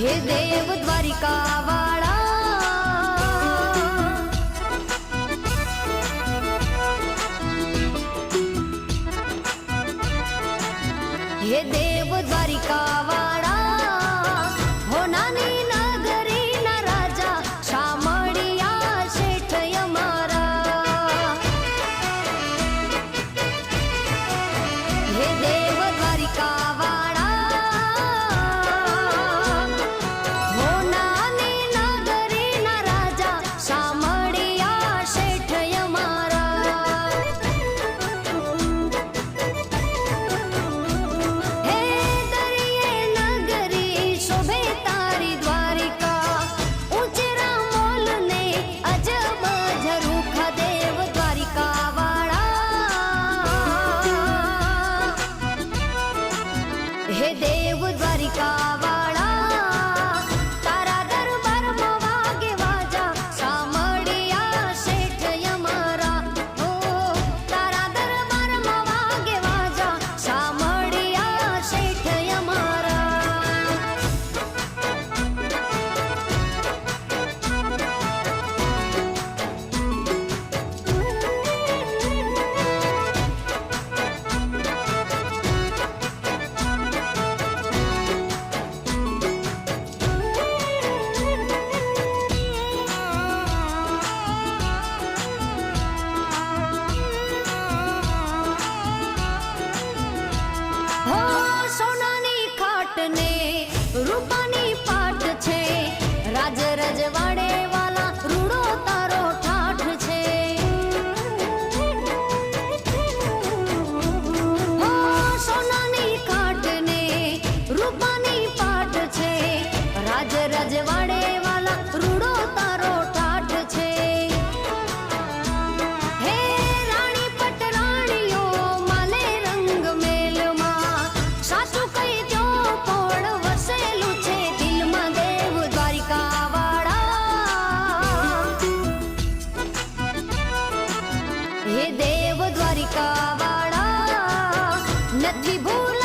हे देव द्वारिका वाला, हे देव द्वारिका वाला, हो नानी नगरी ना राजा शामळिया शेठ यमारा। हे देव द्वारिका वाला, हो नानी नगरी ना राजा शामळिया शेठ यमारा। हे दरिये नगरी शोभे तारी द्वारिका, उचेरा मोल ने अजब झरूखा देव द्वारिका वाला। हे देव द्वारिका वाला, तारा दरबार में वागे वाजा शामळिया शेठ यमारा। हो तारा दरबार में वागे वाजा शामळिया शेठ यमारा। हो सोनानी खाट ने रूपानी पाठ छे, राज रजवाड़े वाला रूड़ो तारो ठाठ छे। हो सोनानी खाट ने रूपानी पाठ छे, राज रजवाड़े वाला रूड़ो तारो ठाठ छे। हे राणी पटराणीओ माले रंग मेल में, साचुं कही जो कोण वसेलू छे दिल में देव द्वारिका वाला। हे देव द्वारिका वाला, नथी भूल